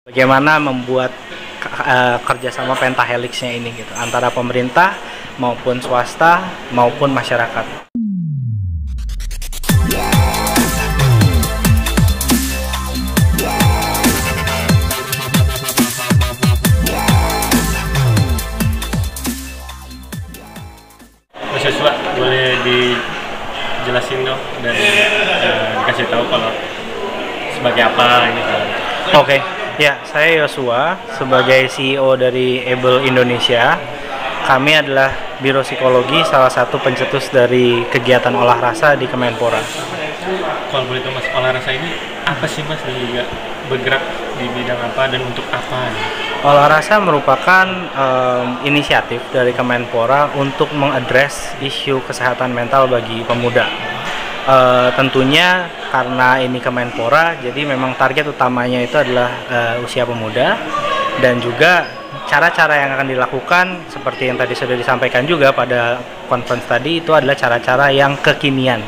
Bagaimana membuat kerjasama pentahelixnya ini gitu antara pemerintah maupun swasta maupun masyarakat. Mas Yosua, boleh dijelasin dong dan dikasih tahu kalau sebagai apa ini kan? Oke. Ya, saya Yosua sebagai CEO dari Able Indonesia. Kami adalah Biro Psikologi, salah satu pencetus dari kegiatan olah rasa di Kemenpora. Kalau boleh tahu Mas, olah rasa ini apa sih Mas, dan juga bergerak di bidang apa dan untuk apa? Olah rasa merupakan inisiatif dari Kemenpora untuk mengadres isu kesehatan mental bagi pemuda. Tentunya karena ini Kemenpora, jadi memang target utamanya itu adalah usia pemuda, dan juga cara-cara yang akan dilakukan seperti yang tadi sudah disampaikan juga pada conference tadi, itu adalah cara-cara yang kekinian.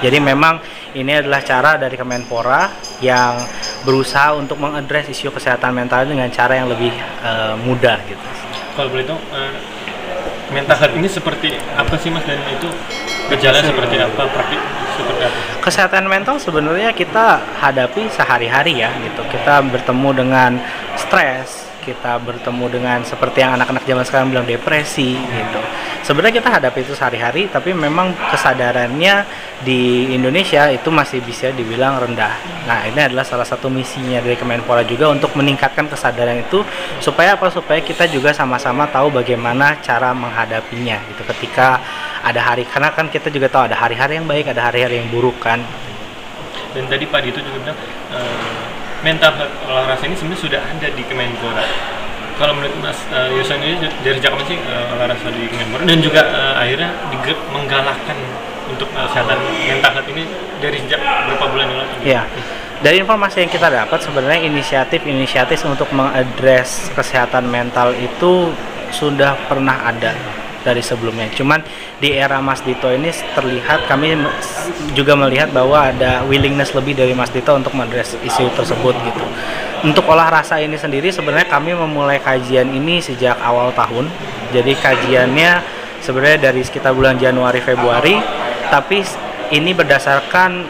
Jadi memang ini adalah cara dari Kemenpora yang berusaha untuk mengadres isu kesehatan mental dengan cara yang lebih mudah gitu. Kalau boleh tahu mental health ini seperti apa sih Mas, dan itu gejala seperti apa, praktik seperti apa? Kesehatan mental sebenarnya kita hadapi sehari-hari ya gitu. Kita bertemu dengan stres, kita bertemu dengan seperti yang anak-anak zaman sekarang bilang depresi gitu. Sebenarnya kita hadapi itu sehari-hari, tapi memang kesadarannya di Indonesia itu masih bisa dibilang rendah. Nah, ini adalah salah satu misinya dari Kemenpora juga untuk meningkatkan kesadaran itu supaya apa? Supaya kita juga sama-sama tahu bagaimana cara menghadapinya gitu ketika ada hari, karena kan kita juga tahu ada hari-hari yang baik, ada hari-hari yang buruk kan. Dan tadi Pak Dito juga bilang mental health olah rasa ini sebenarnya sudah ada di Kemenpora. Kalau menurut Mas Yosua ini dari sejak kapan sih olah rasa di Kemenpora, dan juga akhirnya menggalakkan untuk kesehatan mental health ini dari sejak berapa bulan yang lalu? Ya, dari informasi yang kita dapat sebenarnya inisiatif untuk mengadres kesehatan mental itu sudah pernah ada dari sebelumnya. Cuman di era Mas Dito ini terlihat, kami juga melihat bahwa ada willingness lebih dari Mas Dito untuk mengadres isu tersebut gitu. Untuk olah rasa ini sendiri sebenarnya kami memulai kajian ini sejak awal tahun. Jadi kajiannya sebenarnya dari sekitar bulan Januari Februari, tapi ini berdasarkan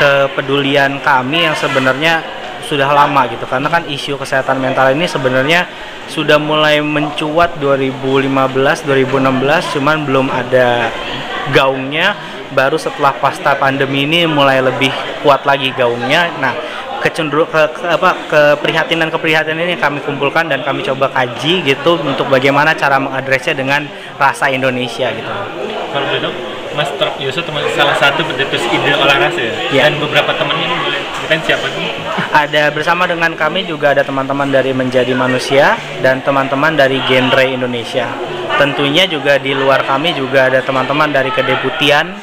kepedulian kami yang sebenarnya sudah lama gitu, karena kan isu kesehatan mental ini sebenarnya sudah mulai mencuat 2015-2016, cuman belum ada gaungnya. Baru setelah pasca pandemi ini mulai lebih kuat lagi gaungnya. Nah, keprihatinan ini kami kumpulkan dan kami coba kaji gitu untuk bagaimana cara mengadresnya dengan rasa Indonesia gitu. Kalau begitu Mas Yosua salah satu pencetus ide olah rasa ya? Dan beberapa temannya ini boleh ceritain siapa sih? Ada bersama dengan kami juga ada teman-teman dari Menjadi Manusia dan teman-teman dari Genre Indonesia. Tentunya juga di luar kami juga ada teman-teman dari kedeputian,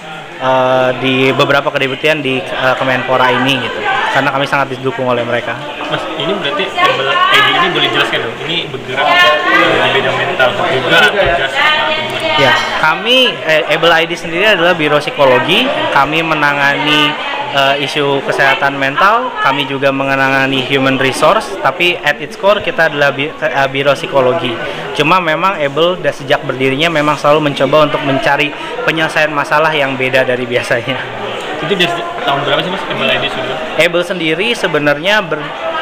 di beberapa kedeputian di Kemenpora ini gitu. Karena kami sangat didukung oleh mereka. Mas, ini berarti Able ID ini boleh jelaskan dong? Ini bergerak di bidang mental juga atau ya, kami Able ID sendiri adalah Biro Psikologi. Kami menangani isu kesehatan mental, kami juga menangani human resource, tapi at its core kita adalah Biro Psikologi. Cuma memang Able dari sejak berdirinya memang selalu mencoba untuk mencari penyelesaian masalah yang beda dari biasanya. Itu dari tahun berapa sih Mas Able ID sudah? Able sendiri sebenarnya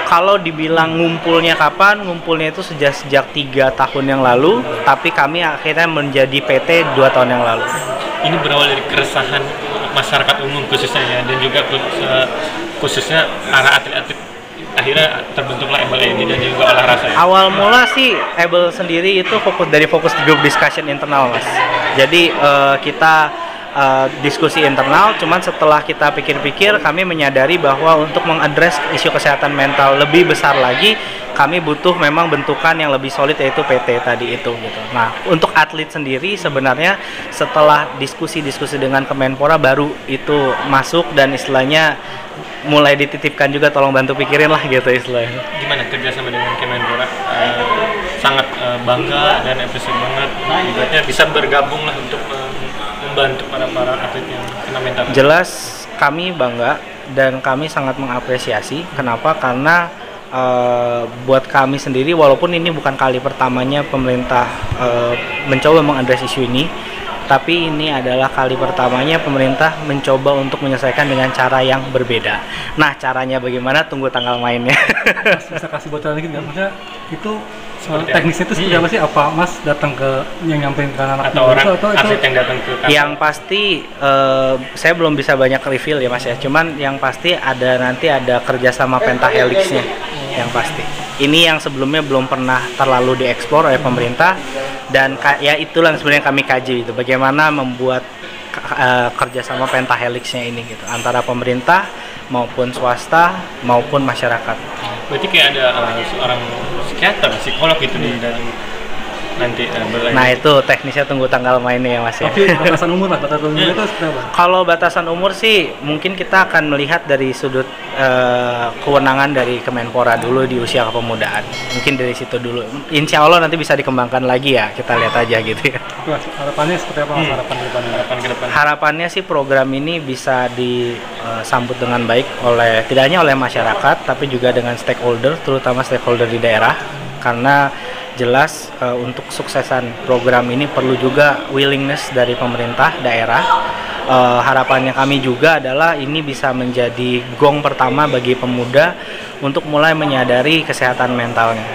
kalau dibilang ngumpulnya kapan, ngumpulnya itu sejak 3 tahun yang lalu, tapi kami akhirnya menjadi PT 2 tahun yang lalu. Ini berawal dari keresahan masyarakat umum khususnya ya, dan juga khususnya para atlet-atlet, akhirnya terbentuklah Able ID dan juga olah rasa ya? Awal mula sih Able sendiri itu fokus group discussion internal Mas. Jadi kita diskusi internal, cuman setelah kita pikir-pikir kami menyadari bahwa untuk mengadres isu kesehatan mental lebih besar lagi, kami butuh memang bentukan yang lebih solid, yaitu PT tadi itu gitu. Nah, untuk atlet sendiri sebenarnya setelah diskusi dengan Kemenpora baru itu masuk, dan istilahnya mulai dititipkan juga, tolong bantu pikirin lah gitu istilahnya. Gimana kerjasama dengan Kemenpora? Sangat bangga dan efisien banget. Ibaratnya bisa bergabung lah untuk membantu para atlet yang kena mental. Jelas kami bangga dan kami sangat mengapresiasi. Kenapa? Karena buat kami sendiri, walaupun ini bukan kali pertamanya pemerintah mencoba mengadres isu ini, tapi ini adalah kali pertamanya pemerintah mencoba untuk menyelesaikan dengan cara yang berbeda. Nah, caranya bagaimana? Tunggu tanggal mainnya. Mas bisa kasih bocoran dikit nggak? Maksudnya itu teknisnya itu seperti apa sih? Apa Mas datang ke yang nyampein ke anak atau orang atlet yang datang ke kantor? Yang pasti saya belum bisa banyak reveal ya Mas ya. Cuman yang pasti nanti ada kerjasama pentahelixnya yang pasti. Ini yang sebelumnya belum pernah terlalu dieksplor oleh pemerintah, dan ya itulah yang sebenarnya kami kaji itu, bagaimana membuat kerjasama pentahelixnya ini gitu antara pemerintah maupun swasta maupun masyarakat. Berarti kayak ada seorang psikiater, psikolog itu di dalam nanti berlanjut. Nah itu teknisnya tunggu tanggal mainnya ya Mas ya. Tapi batasan umur lah, batasan umur itu seperti apa? Kalau batasan umur sih mungkin kita akan melihat dari sudut kewenangan dari Kemenpora dulu di usia kepemudaan. Mungkin dari situ dulu. Insya Allah nanti bisa dikembangkan lagi ya, kita lihat aja gitu ya. Harapannya seperti apa Mas? Harapan ke depan? Harapannya sih program ini bisa disambut dengan baik tidak hanya oleh masyarakat, tapi juga dengan stakeholder, terutama stakeholder di daerah. Karena jelas untuk suksesan program ini perlu juga willingness dari pemerintah daerah. Harapannya kami juga adalah ini bisa menjadi gong pertama bagi pemuda untuk mulai menyadari kesehatan mentalnya.